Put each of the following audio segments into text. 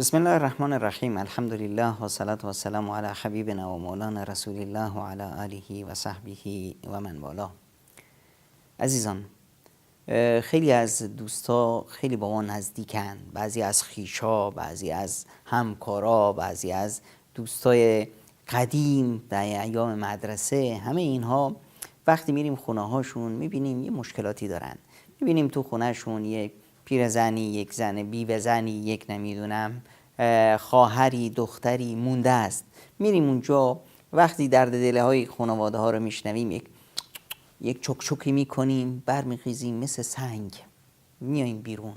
بسم الله الرحمن الرحیم. الحمد لله و صلات و سلام علی حبیبنا و مولانا رسول الله و علی آله و صحبه و من والاه. عزیزان، خیلی از دوستا خیلی با ما نزدیکن، بعضی از خویشا، بعضی از همکارا، بعضی از دوستای قدیم در ایام مدرسه. همه اینها وقتی میریم خونه هاشون میبینیم یه مشکلاتی دارن. میبینیم تو خونه شون یک پیرزنی، یک زن بیوه زنی، یک نمیدونم خواهری، دختری مونده است. میریم اونجا وقتی درد دل های خانواده ها رو میشنویم یک چکچکی میکنیم، برمیخیزیم مثل سنگ میاییم بیرون.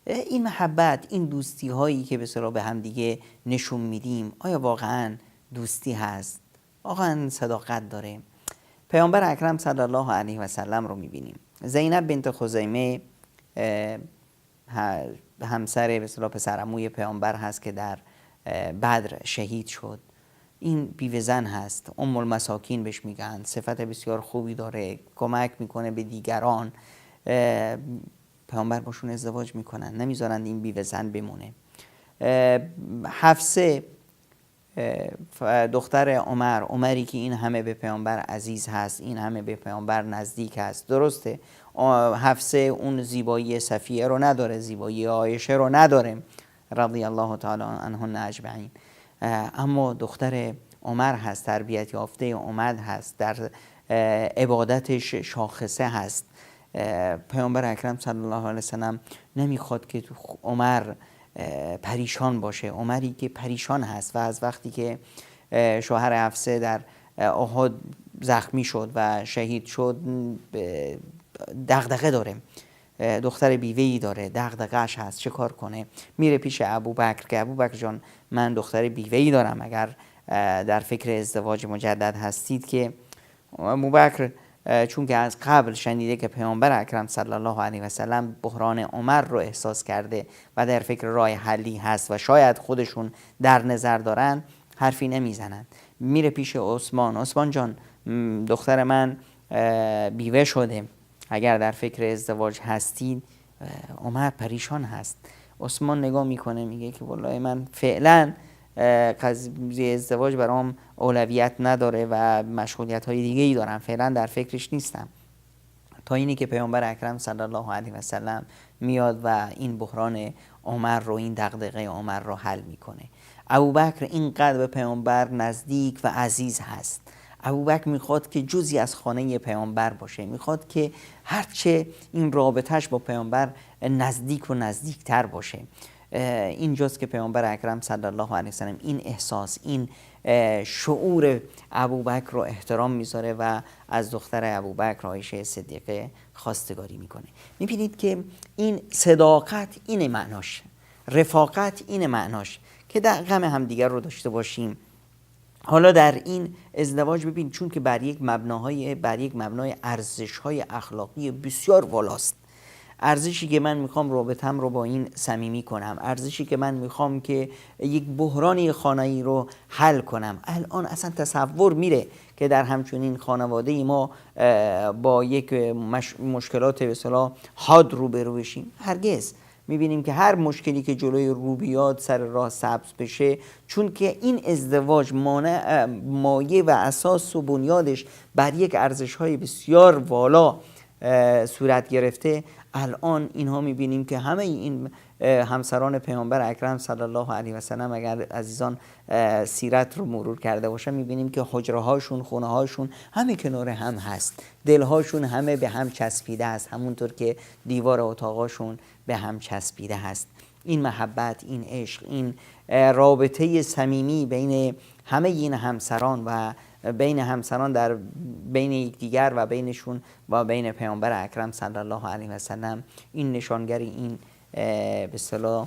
این محبت، این دوستی هایی که به صلاح به هم دیگه نشون میدیم، آیا واقعا دوستی هست؟ واقعا صداقت داره؟ پیامبر اکرم صلی الله علیه و سلم رو میبینیم. زینب بنت خزیمه همسر به اصطلاح پسرعموی پیامبر هست که در بدر شهید شد. این بیوه زن هست، ام المساکین بهش میگن. صفت بسیار خوبی داره، کمک میکنه به دیگران. پیامبر باشون ازدواج میکنن، نمیذارن این بیوه زن بمونه. حفصه دختر عمری که این همه به پیامبر عزیز هست، این همه به پیامبر نزدیک هست. درسته حفصه اون زیبایی صفیه رو نداره، زیبایی عایشه رو نداره رضی الله تعالی عنهن اجمعین، اما دختر عمر هست، تربیت یافته عمر هست، در عبادتش شاخصه هست. پیامبر اکرم صلی الله علیه وسلم نمیخواد که عمر پریشان باشه. عمری که پریشان هست و از وقتی که شوهر حفصه در احد زخمی شد و شهید شد دغدغه داره، دختر بیوه‌ای داره، دغدغه‌اش هست چه کار کنه. میره پیش ابوبکر که ابوبکر جان من دختر بیوه‌ای دارم، اگر در فکر ازدواج مجدد هستید. که ابوبکر چون که از قبل شنیده که پیامبر اکرم صلی الله علیه و سلم بحران عمر رو احساس کرده و در فکر راه حلی هست و شاید خودشون در نظر دارن، حرفی نمیزنن. میره پیش عثمان جان دختر من بیوه شده، اگر در فکر ازدواج هستید. عمر پریشان هست. عثمان نگاه میکنه میگه که والله من فعلا قضیه ازدواج برام اولویت نداره و مشغولیت های دیگه ای دارم، فعلا در فکرش نیستم. تا اینی که پیامبر اکرم صلی الله علیه و سلم میاد و این بحران عمر رو، این دغدغه عمر رو حل میکنه. ابوبکر اینقدر به پیامبر نزدیک و عزیز هست. ابوبکر میخواد که جزئی از خانه پیامبر باشه، میخواد که هرچه این رابطهش با پیامبر نزدیک و نزدیکتر باشه. اینجاست که پیامبر اکرم صلی الله علیه و سلم این احساس، این شعور ابوبکر رو احترام میذاره و از دختر ابوبکر عایشه صدیقه خواستگاری میکنه. میبینید که این صداقت این معناش، رفاقت این معناش که در غم همدیگر رو داشته باشیم. حالا در این ازدواج ببین، چون که بر یک مبنای ارزش‌های اخلاقی بسیار والاست. ارزشی که من میخوام رابطم رو با این صمیمی کنم، ارزشی که من میخوام که یک بحرانی خانه‌ای رو حل کنم. الان اصلا تصور میره که در همچنین خانواده ما با یک مشکلات به اصطلاح حاد روبرو بشیم؟ هرگز. میبینیم که هر مشکلی که جلوی رو بیاد سر راه سبز بشه، چون که این ازدواج مایه و اساس و بنیادش بر یک ارزش‌های بسیار والا صورت گرفته. الان اینها میبینیم که همه این همسران پیامبر اکرم صلی الله علیه و سلم، اگر عزیزان سیرت رو مرور کرده باشن، میبینیم که حجره هاشون، خونه هاشون همه کنار هم هست، دل هاشون همه به هم چسبیده است، همونطور که دیوار اتاقاشون به هم چسبیده هست. این محبت، این عشق، این رابطه صمیمی بین همه این همسران و بین همسران در بین یکدیگر و بینشون و بین پیامبر اکرم صلی الله علیه و سلم، این نشانگر این به اصطلاح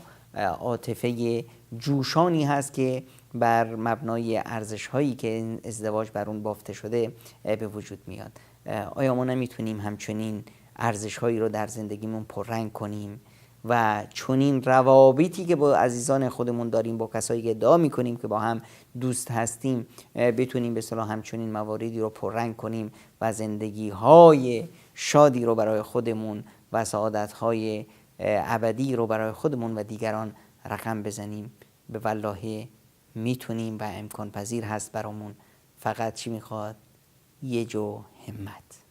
عاطفه جوشانی هست که بر مبنای ارزش هایی که این ازدواج بر اون بافته شده به وجود میاد. آیا ما نمیتونیم همچنین ارزش هایی رو در زندگیمون پررنگ کنیم و چنین روابطی که با عزیزان خودمون داریم، با کسایی که ادعا میکنیم که با هم دوست هستیم، بتونیم به اصطلاح همچنین مواردی رو پررنگ کنیم و زندگی های شادی رو برای خودمون و سعادت های ابدی رو برای خودمون و دیگران رقم بزنیم. به والله میتونیم و امکان پذیر هست برامون. فقط چی میخواد؟ یه جو همت.